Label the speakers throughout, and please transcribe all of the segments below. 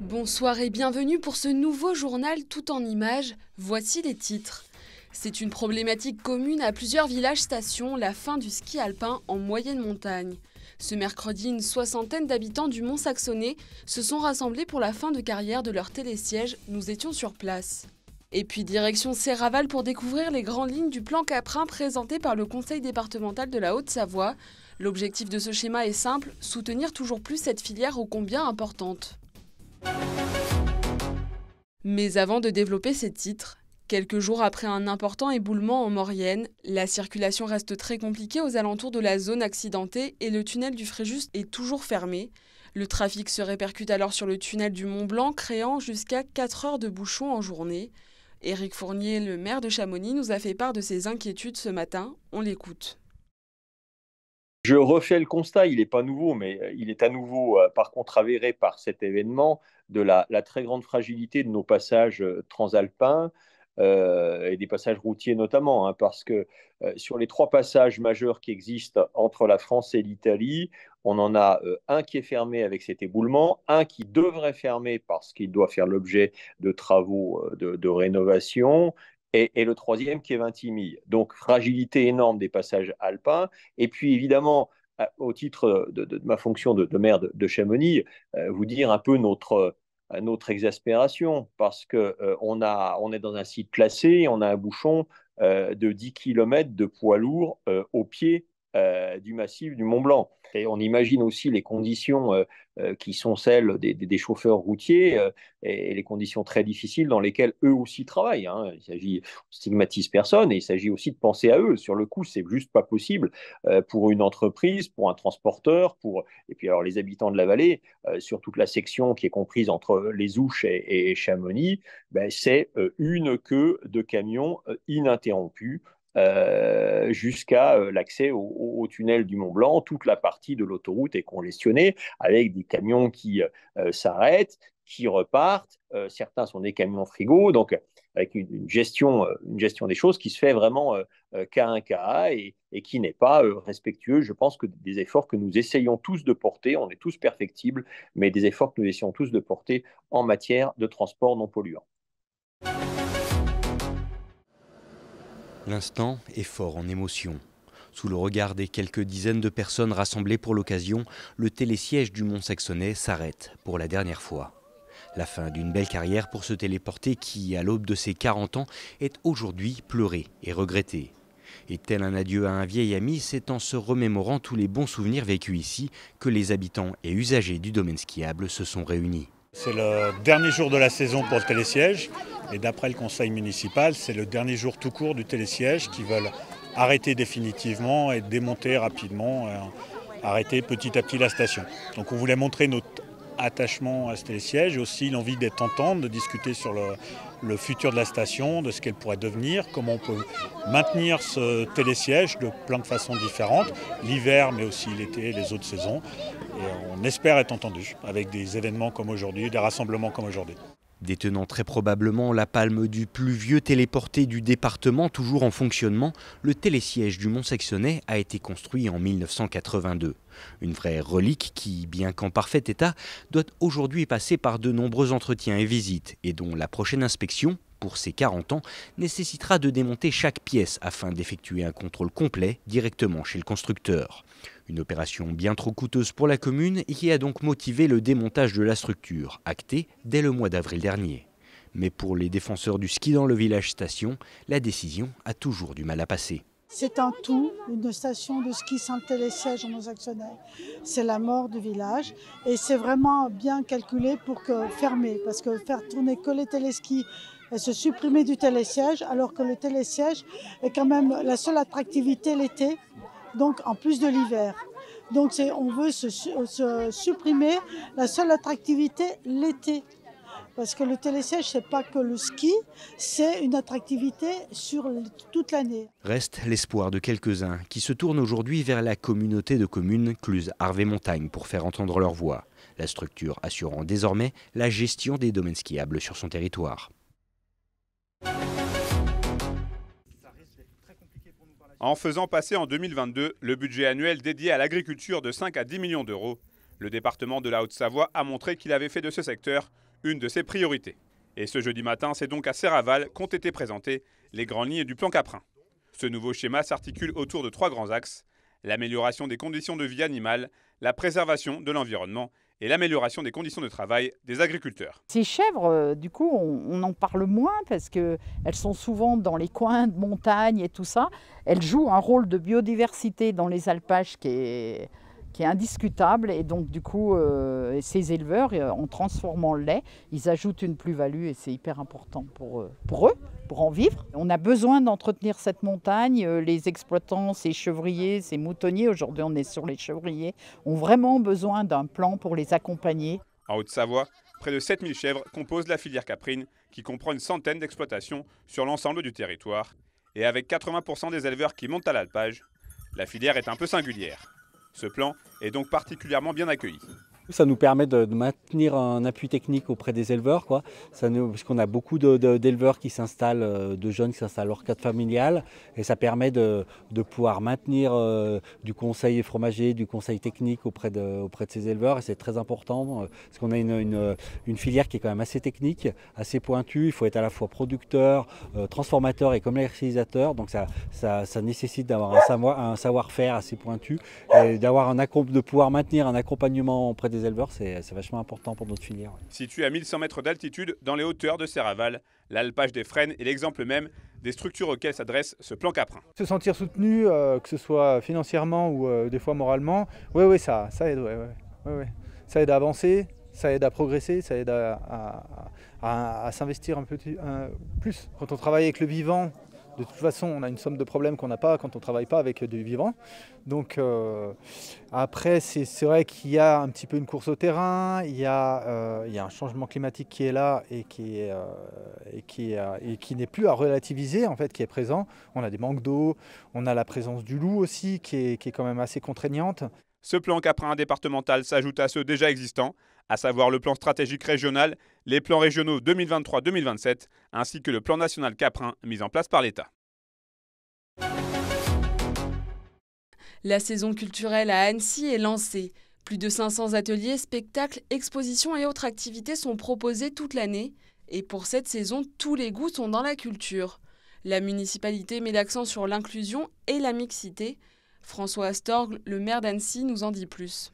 Speaker 1: Bonsoir et bienvenue pour ce nouveau journal tout en images. Voici les titres. C'est une problématique commune à plusieurs villages-stations, la fin du ski alpin en moyenne montagne. Ce mercredi, une soixantaine d'habitants du Mont-Saxonais se sont rassemblés pour la fin de carrière de leur télésiège. Nous étions sur place. Et puis direction Serraval pour découvrir les grandes lignes du plan Caprin présenté par le conseil départemental de la Haute-Savoie. L'objectif de ce schéma est simple, soutenir toujours plus cette filière ô combien importante. Mais avant de développer ces titres, quelques jours après un important éboulement en Maurienne, la circulation reste très compliquée aux alentours de la zone accidentée et le tunnel du Fréjus est toujours fermé. Le trafic se répercute alors sur le tunnel du Mont-Blanc, créant jusqu'à 4 heures de bouchons en journée. Éric Fournier, le maire de Chamonix, nous a fait part de ses inquiétudes ce matin. On l'écoute.
Speaker 2: Je refais le constat, il n'est pas nouveau, mais il est à nouveau par contre avéré par cet événement de la très grande fragilité de nos passages transalpins et des passages routiers notamment, hein, parce que sur les trois passages majeurs qui existent entre la France et l'Italie, on en a un qui est fermé avec cet éboulement, un qui devrait fermer parce qu'il doit faire l'objet de travaux de rénovation, et le troisième qui est Vintimille. Donc fragilité énorme des passages alpins. Et puis évidemment, au titre de ma fonction de maire de Chamonix, vous dire un peu notre exaspération, parce on est dans un site classé, on a un bouchon de 10 km de poids lourd au pied du massif du Mont Blanc. Et on imagine aussi les conditions qui sont celles des chauffeurs routiers et les conditions très difficiles dans lesquelles eux aussi travaillent, hein. On stigmatise personne et il s'agit aussi de penser à eux. Sur le coup, c'est juste pas possible pour une entreprise, pour un transporteur, et puis alors les habitants de la vallée, sur toute la section qui est comprise entre les Ouches et Chamonix, ben, c'est une queue de camions ininterrompue jusqu'à l'accès au tunnel du Mont Blanc. Toute la partie de l'autoroute est congestionnée avec des camions qui s'arrêtent, qui repartent. Certains sont des camions frigo, donc avec une gestion des choses qui se fait vraiment cas un cas et qui n'est pas respectueux. Je pense que des efforts que nous essayons tous de porter, on est tous perfectibles, mais des efforts que nous essayons tous de porter en matière de transport non polluant.
Speaker 3: L'instant est fort en émotion. Sous le regard des quelques dizaines de personnes rassemblées pour l'occasion, le télésiège du Mont-Saxonais s'arrête pour la dernière fois. La fin d'une belle carrière pour ce téléporté qui, à l'aube de ses 40 ans, est aujourd'hui pleuré et regretté. Et tel un adieu à un vieil ami, c'est en se remémorant tous les bons souvenirs vécus ici que les habitants et usagers du domaine skiable se sont réunis.
Speaker 4: C'est le dernier jour de la saison pour le télésiège et d'après le conseil municipal, c'est le dernier jour tout court du télésiège qui veulent arrêter définitivement et démonter rapidement, arrêter petit à petit la station. Donc on voulait montrer notre attachement à ce télésiège et aussi l'envie d'être entente, de discuter sur le futur de la station, de ce qu'elle pourrait devenir, comment on peut maintenir ce télésiège de plein de façons différentes, l'hiver mais aussi l'été et les autres saisons. Et on espère être entendu avec des événements comme aujourd'hui, des rassemblements comme aujourd'hui.
Speaker 3: Détenant très probablement la palme du plus vieux téléporté du département toujours en fonctionnement, le télésiège du Mont-Saxonais a été construit en 1982. Une vraie relique qui, bien qu'en parfait état, doit aujourd'hui passer par de nombreux entretiens et visites et dont la prochaine inspection, pour ses 40 ans, nécessitera de démonter chaque pièce afin d'effectuer un contrôle complet directement chez le constructeur. Une opération bien trop coûteuse pour la commune et qui a donc motivé le démontage de la structure, acté dès le mois d'avril dernier. Mais pour les défenseurs du ski dans le village station, la décision a toujours du mal à passer.
Speaker 5: C'est un tout, une station de ski sans télésiège en Mont-Saxonais. C'est la mort du village et c'est vraiment bien calculé pour fermer, parce que faire tourner que les téléskis et se supprimer du télésiège, alors que le télésiège est quand même la seule attractivité l'été, donc en plus de l'hiver. Donc on veut se supprimer la seule attractivité l'été. Parce que le télésiège, c'est pas que le ski, c'est une attractivité sur toute l'année.
Speaker 3: Reste l'espoir de quelques-uns qui se tournent aujourd'hui vers la communauté de communes Cluse-Arvey-Montagne pour faire entendre leur voix. La structure assurant désormais la gestion des domaines skiables sur son territoire.
Speaker 6: En faisant passer en 2022 le budget annuel dédié à l'agriculture de 5 à 10 millions d'euros, le département de la Haute-Savoie a montré qu'il avait fait de ce secteur une de ses priorités. Et ce jeudi matin, c'est donc à Serraval qu'ont été présentées les grandes lignes du plan Caprin. Ce nouveau schéma s'articule autour de 3 grands axes: l'amélioration des conditions de vie animale, la préservation de l'environnement et l'amélioration des conditions de travail des agriculteurs.
Speaker 7: Ces chèvres, du coup, on en parle moins parce qu'elles sont souvent dans les coins de montagne et tout ça. Elles jouent un rôle de biodiversité dans les alpages qui est indiscutable. Et donc, du coup, ces éleveurs, en transformant le lait, ils ajoutent une plus-value et c'est hyper important pour eux, pour en vivre. On a besoin d'entretenir cette montagne. Les exploitants, ces chevriers, ces moutonniers, aujourd'hui on est sur les chevriers, ont vraiment besoin d'un plan pour les accompagner.
Speaker 6: En Haute-Savoie, près de 7000 chèvres composent la filière caprine, qui comprend une centaine d'exploitations sur l'ensemble du territoire. Et avec 80% des éleveurs qui montent à l'alpage, la filière est un peu singulière. Ce plan est donc particulièrement bien accueilli.
Speaker 8: Ça nous permet de maintenir un appui technique auprès des éleveurs, parce qu'on a beaucoup d'éleveurs qui s'installent, de jeunes qui s'installent hors cadre familial, et ça permet de pouvoir maintenir du conseil fromager, du conseil technique auprès de ces éleveurs, et c'est très important, parce qu'on a une filière qui est quand même assez technique, assez pointue. Il faut être à la fois producteur, transformateur et commercialisateur, donc ça nécessite d'avoir un savoir-faire assez pointu, et de pouvoir maintenir un accompagnement auprès des éleveurs, c'est vachement important pour notre filière.
Speaker 6: Situé à 1100 mètres d'altitude dans les hauteurs de Serraval, l'alpage des Frênes est l'exemple même des structures auxquelles s'adresse ce plan Caprin.
Speaker 9: Se sentir soutenu, que ce soit financièrement ou des fois moralement, oui, ça aide. Ouais. Ça aide à avancer, ça aide à progresser, ça aide à s'investir un peu plus. Quand on travaille avec le vivant, de toute façon, on a une somme de problèmes qu'on n'a pas quand on ne travaille pas avec du vivant. Donc après, c'est vrai qu'il y a un petit peu une course au terrain, il y a un changement climatique qui est là et qui n'est plus à relativiser, en fait, qui est présent. On a des manques d'eau, on a la présence du loup aussi qui est quand même assez contraignante.
Speaker 6: Ce plan Caprin départemental s'ajoute à ceux déjà existants, à savoir le plan stratégique régional, les plans régionaux 2023-2027, ainsi que le plan national Caprin mis en place par l'État.
Speaker 1: La saison culturelle à Annecy est lancée. Plus de 500 ateliers, spectacles, expositions et autres activités sont proposés toute l'année. Et pour cette saison, tous les goûts sont dans la culture. La municipalité met l'accent sur l'inclusion et la mixité. François Astorg, le maire d'Annecy, nous en dit plus.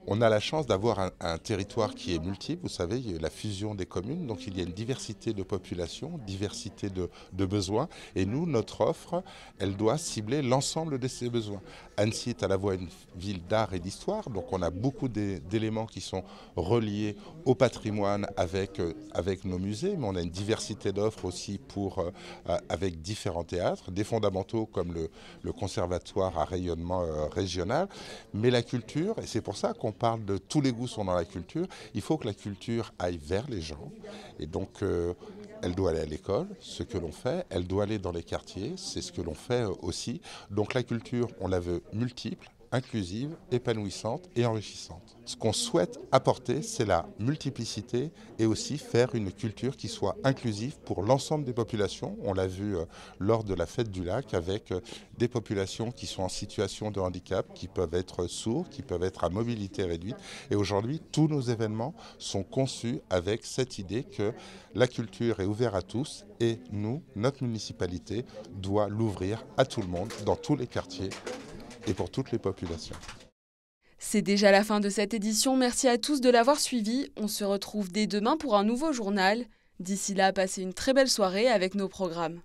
Speaker 10: On a la chance d'avoir un territoire qui est multiple, vous savez, il y a la fusion des communes, donc il y a une diversité de populations, diversité de besoins, et nous, notre offre, elle doit cibler l'ensemble de ces besoins. Annecy est à la fois une ville d'art et d'histoire, donc on a beaucoup d'éléments qui sont reliés au patrimoine avec nos musées, mais on a une diversité d'offres aussi avec différents théâtres, des fondamentaux comme le conservatoire à rayonnement régional, mais la culture, et c'est pour ça qu'on parle de tous les goûts sont dans la culture, il faut que la culture aille vers les gens. Et donc, elle doit aller à l'école, ce que l'on fait. Elle doit aller dans les quartiers, c'est ce que l'on fait aussi. Donc la culture, on la veut multiple, inclusive, épanouissante et enrichissante. Ce qu'on souhaite apporter, c'est la multiplicité et aussi faire une culture qui soit inclusive pour l'ensemble des populations. On l'a vu lors de la fête du lac avec des populations qui sont en situation de handicap, qui peuvent être sourds, qui peuvent être à mobilité réduite. Et aujourd'hui, tous nos événements sont conçus avec cette idée que la culture est ouverte à tous et nous, notre municipalité, doit l'ouvrir à tout le monde, dans tous les quartiers et pour toutes les populations.
Speaker 1: C'est déjà la fin de cette édition. Merci à tous de l'avoir suivi. On se retrouve dès demain pour un nouveau journal. D'ici là, passez une très belle soirée avec nos programmes.